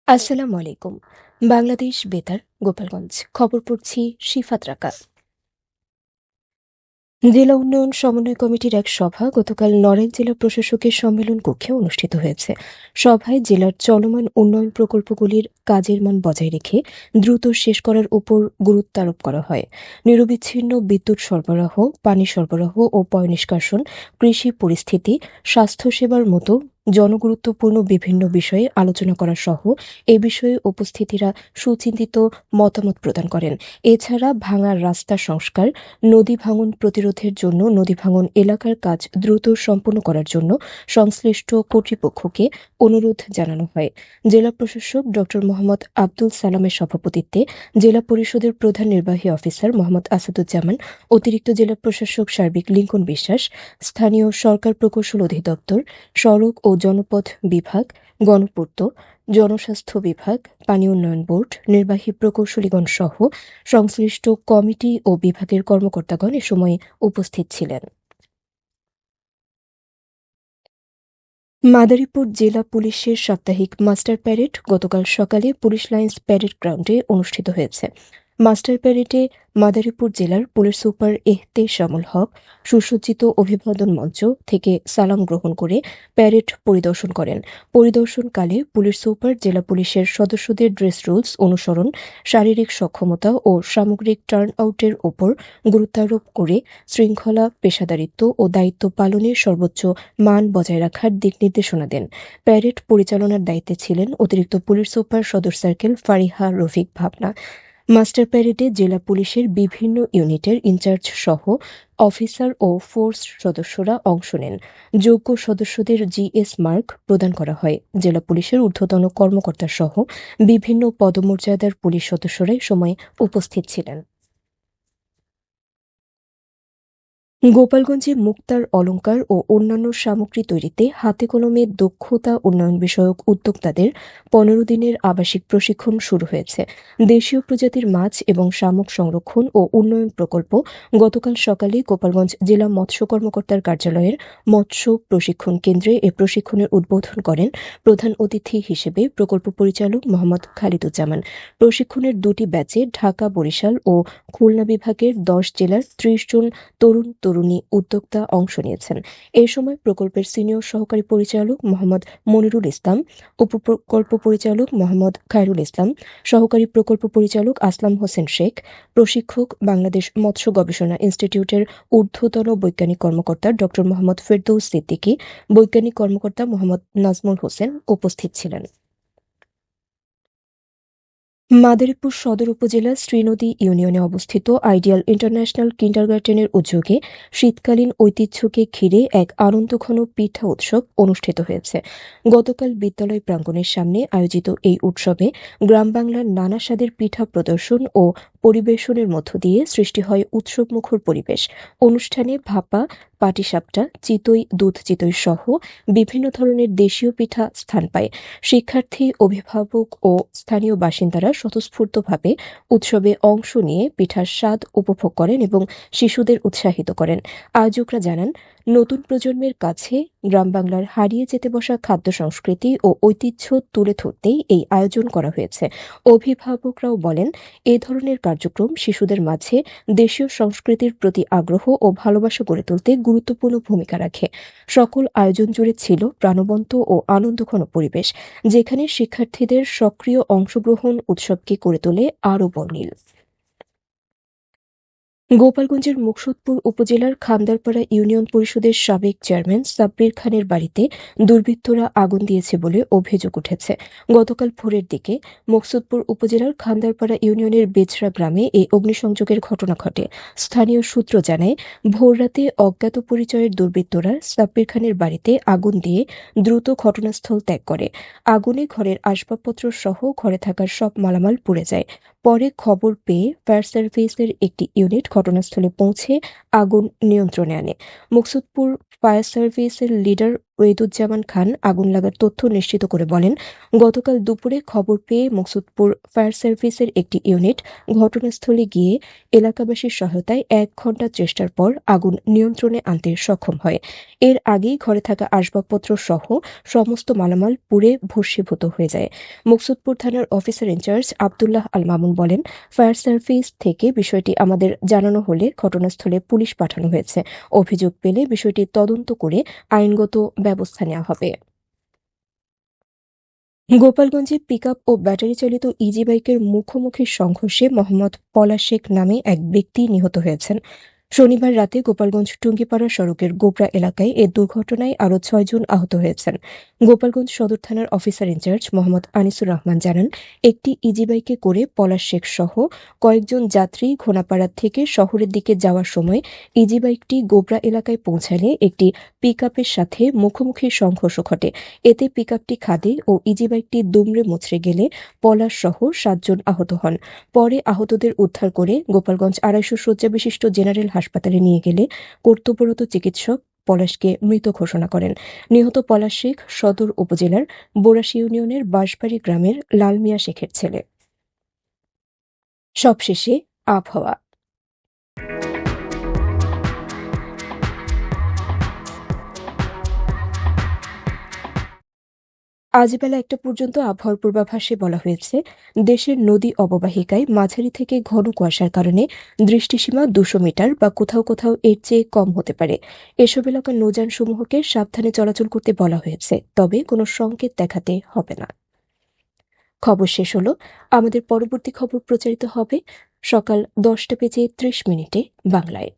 আসসালামু আলাইকুম। বাংলাদেশ বেতার, গোপালগঞ্জ। খবর পড়ছি শিফাত রাকা। জেলা উন্নয়ন সমন্বয় কমিটির এক সভা গতকাল নড়াইল জেলা প্রশাসকের সম্মেলন কক্ষে অনুষ্ঠিত হয়েছে। সভায় জেলার চলমান উন্নয়ন প্রকল্পগুলির কাজের মান বজায় রেখে দ্রুত শেষ করার উপর গুরুত্ব আরোপ করা হয়। নিরবিচ্ছিন্ন বিদ্যুৎ সরবরাহ, পানি সরবরাহ ও পয়ঃনিষ্কাশন, কৃষি পরিস্থিতি, স্বাস্থ্যসেবার মতো জনগুরুত্বপূর্ণ বিভিন্ন বিষয়ে আলোচনা করা সহ এ বিষয়ে উপস্থিতিরা সুচিন্তিত মতামত প্রদান করেন। এছাড়া ভাঙা রাস্তা সংস্কার, নদী ভাঙন প্রতিরোধের জন্য নদী ভাঙন এলাকার কাজ দ্রুত সম্পন্ন করার জন্য সংশ্লিষ্ট কর্তৃপক্ষকে অনুরোধ জানানো হয়। জেলা প্রশাসক ড মোহাম্মদ আব্দুল সালামের সভাপতিত্বে জেলা পরিষদের প্রধান নির্বাহী অফিসার মোহাম্মদ আসাদুজ্জামান, অতিরিক্ত জেলা প্রশাসক সার্বিক লিঙ্কন বিশ্বাস, স্থানীয় সরকার প্রকৌশল অধিদপ্তর, সড়ক ও জনপথ বিভাগ, গণপূর্ত, জনস্বাস্থ্য বিভাগ, পানি উন্নয়ন বোর্ড, নির্বাহী প্রকৌশলীগণ সহ সংশ্লিষ্ট কমিটি ও বিভাগের কর্মকর্তাগণ এ সময় উপস্থিত ছিলেন। মাদারীপুর জেলা পুলিশের সাপ্তাহিক মাস্টার প্যারেড গতকাল সকালে পুলিশ লাইন্স প্যারেড গ্রাউন্ডে অনুষ্ঠিত হয়েছে। মাস্টার প্যারেডে মাদারীপুর জেলার পুলিশ সুপার এহতেশামুল হক সুসজ্জিত অভিবাদন মঞ্চ থেকে সালাম গ্রহণ করে প্যারেড পরিদর্শন করেন। পরিদর্শনকালে পুলিশ সুপার জেলা পুলিশের সদস্যদের ড্রেস রুলস অনুসরণ, শারীরিক সক্ষমতা ও সামগ্রিক টার্ন আউটের ওপর গুরুত্বারোপ করে শৃঙ্খলা, পেশাদারিত্ব ও দায়িত্ব পালনের সর্বোচ্চ মান বজায় রাখার দিক নির্দেশনা দেন। প্যারেড পরিচালনার দায়িত্বে ছিলেন অতিরিক্ত পুলিশ সুপার সদর সার্কেল ফারিহা রফিক ভাবনা। মাস্টার প্যারেডে জেলা পুলিশের বিভিন্ন ইউনিটের ইনচার্জ সহ অফিসার ও ফোর্স সদস্যরা অংশ নেন। যোগ্য সদস্যদের জিএস মার্ক প্রদান করা হয়। জেলা পুলিশের ঊর্ধ্বতন কর্মকর্তা সহ বিভিন্ন পদমর্যাদার পুলিশ সদস্যরা এ সময় উপস্থিত ছিলেন। গোপালগঞ্জে মুক্তার অলংকার ও অন্যান্য সামগ্রী তৈরিতে হাতে কলমে দক্ষতা উন্নয়ন বিষয়ক উদ্যোক্তাদের ১৫ দিনের আবাসিক প্রশিক্ষণ শুরু হয়েছে। দেশীয় প্রজাতির মাছ এবং শামুক সংরক্ষণ ও উন্নয়ন প্রকল্প গতকাল সকালে গোপালগঞ্জ জেলা মৎস্য কর্মকর্তার কার্যালয়ের মৎস্য প্রশিক্ষণ কেন্দ্রে এ প্রশিক্ষণের উদ্বোধন করেন প্রধান অতিথি হিসেবে প্রকল্প পরিচালক মোহাম্মদ খালিদুজ্জামান। প্রশিক্ষণের দুটি ব্যাচে ঢাকা, বরিশাল ও খুলনা বিভাগের ১০ জেলার ৩০ জন তরুণী উদ্যোক্তা অংশ নিয়েছেন। এ সময় প্রকল্পের সিনিয়র সহকারী পরিচালক মোহাম্মদ মনিরুল ইসলাম, উপপ্রকল্প পরিচালক মোহাম্মদ খায়রুল ইসলাম, সহকারী প্রকল্প পরিচালক আসলাম হোসেন শেখ, প্রশিক্ষক বাংলাদেশ মৎস্য গবেষণা ইনস্টিটিউটের ঊর্ধ্বতন বৈজ্ঞানিক কর্মকর্তা ড মোহাম্মদ ফেরদৌস সিদ্দিকী, বৈজ্ঞানিক কর্মকর্তা মোহাম্মদ নাজমুল হোসেন উপস্থিত ছিলেন। মাদারীপুর সদর উপজেলার শ্রীনদী ইউনিয়নে অবস্থিত আইডিয়াল ইন্টারন্যাশনাল কিন্ডারগার্টেনের উদ্যোগে শীতকালীন ঐতিহ্যকে ঘিরে এক আনন্দঘন পিঠা উৎসব অনুষ্ঠিত হয়েছে। গতকাল বিদ্যালয় প্রাঙ্গণের সামনে আয়োজিত এই উৎসবে গ্রাম বাংলার নানা স্বাদের পিঠা প্রদর্শন ও পরিবেশনের মধ্য দিয়ে সৃষ্টি হয় উৎসবমুখর পরিবেশ। অনুষ্ঠানে ভাপা, পাটিসাপটা, চিতই, দুধ চিতই সহ বিভিন্ন ধরনের দেশীয় পিঠা স্থান পায়। শিক্ষার্থী, অভিভাবক ও স্থানীয় বাসিন্দারা স্বতঃস্ফূর্তভাবে উৎসবে অংশ নিয়ে পিঠার স্বাদ উপভোগ করেন এবং শিশুদের উৎসাহিত করেন। আয়োজকরা জানান, নতুন প্রজন্মের কাছে গ্রাম বাংলার হারিয়ে যেতে বসা খাদ্য সংস্কৃতি ও ঐতিহ্য তুলে ধরতেই এই আয়োজন করা হয়েছে। অভিভাবকরাও বলেন, এ ধরনের কার্যক্রম শিশুদের মাঝে দেশীয় সংস্কৃতির প্রতি আগ্রহ ও ভালোবাসা গড়ে তুলতে গুরুত্বপূর্ণ ভূমিকা রাখে। সকল আয়োজন জুড়ে ছিল প্রাণবন্ত ও আনন্দঘন পরিবেশ, যেখানে শিক্ষার্থীদের সক্রিয় অংশগ্রহণ উৎসবকে করে তোলে আরও বর্ণিল। গোপালগঞ্জের মুকসুদপুর উপজেলার খান্দারপাড়া ইউনিয়ন পরিষদের সাবেক চেয়ারম্যান সাব্বির খানের বাড়িতে দুর্বৃত্তরা আগুন দিয়েছে বলে অভিযোগ উঠেছে। গতকাল ভোরের দিকে মুকসুদপুর উপজেলার খান্দারপাড়া ইউনিয়নের বেছরা গ্রামে এই অগ্নিসংযোগের ঘটনা ঘটে। স্থানীয় সূত্র জানায়, ভোররাতে অজ্ঞাত পরিচয়ের দুর্বৃত্তরা সাব্বির খানের বাড়িতে আগুন দিয়ে দ্রুত ঘটনাস্থল ত্যাগ করে। আগুনে ঘরের আসবাবপত্র সহ ঘরে থাকার সব মালামাল পুড়ে যায়। পরে খবর পেয়ে ফায়ার সার্ভিসের একটি ইউনিট ঘটনাস্থলে পৌঁছে আগুন নিয়ন্ত্রণে আনে। মুকসুদপুর ফায়ার সার্ভিসের লিডার ওয়েদুজ্জামান খান আগুন লাগার তথ্য নিশ্চিত করে বলেন, গতকাল দুপুরে খবর পেয়ে মকসুদপুর ফায়ার সার্ভিসের একটি ইউনিট ঘটনাস্থলে গিয়ে এলাকাবাসীর সহায়তায় ১ ঘণ্টা চেষ্টার পর আগুন নিয়ন্ত্রণে আনতে সক্ষম হয়। এর আগেই ঘরে থাকা আসবাবপত্র সহ সমস্ত মালামাল পুড়ে ভস্মীভূত হয়ে যায়। মকসুদপুর থানার অফিসার ইনচার্জ আব্দুল্লাহ আল মামুন বলেন, ফায়ার সার্ভিস থেকে বিষয়টি আমাদের জানানো হলে ঘটনাস্থলে পুলিশ পাঠানো হয়েছে। অভিযোগ পেলে বিষয়টি তদন্ত করে আইনগত ব্যবস্থা নেওয়া হবে। গোপালগঞ্জে পিকআপ ও ব্যাটারি চালিত ইজি বাইকের মুখোমুখি সংঘর্ষে মোহাম্মদ পলাশ শেখ নামে এক ব্যক্তি নিহত হয়েছেন। শনিবার রাতে গোপালগঞ্জ টুঙ্গিপাড়া সড়কের গোবরা এলাকায় এ দুর্ঘটনায় আরও ৬ জন আহত হয়েছেন। গোপালগঞ্জ সদর থানার অফিসার ইনচার্জ মোহাম্মদ আনিসুর রহমান জানান, একটি ইজি বাইকে করে পলাশ শেখ সহ কয়েকজন যাত্রী ঘোনাপাড়া থেকে শহরের দিকে যাওয়ার সময় ইজি বাইকটি গোবরা এলাকায় পৌঁছালে একটি পিকআপের সাথে মুখোমুখি সংঘর্ষ ঘটে। এতে পিকআপটি খাদে ও ইজি বাইকটি দুমড়ে মুচড়ে গেলে পলাশ সহ ৭ জন আহত হন। পরে আহতদের উদ্ধার করে গোপালগঞ্জ ২৫০ শয্যা বিশিষ্ট জেনারেল হাসপাতালে নিয়ে গেলে কর্তব্যরত চিকিৎসক পলাশকে মৃত ঘোষণা করেন। নিহত পলাশ শেখ সদর উপজেলার বোরাশী ইউনিয়নের বাঁশবাড়ি গ্রামের লাল মিয়া শেখের ছেলে। সবশেষে আবহাওয়া। আজ বেলা ১টা পর্যন্ত আবহাওয়ার পূর্বাভাসে বলা হয়েছে, দেশের নদী অববাহিকায় মাঝারি থেকে ঘন কুয়াশার কারণে দৃষ্টিসীমা ২০০ মিটার বা কোথাও কোথাও এর চেয়ে কম হতে পারে। এসব এলাকার নৌযানসমূহকে সাবধানে চলাচল করতে বলা হয়েছে, তবে কোনো সংকেত দেখাতে হবে না। খবর শেষ হলো। আমাদের পরবর্তী খবর প্রচারিত হবে সকাল ১০টা বেজে ৩০ মিনিটে বাংলায়।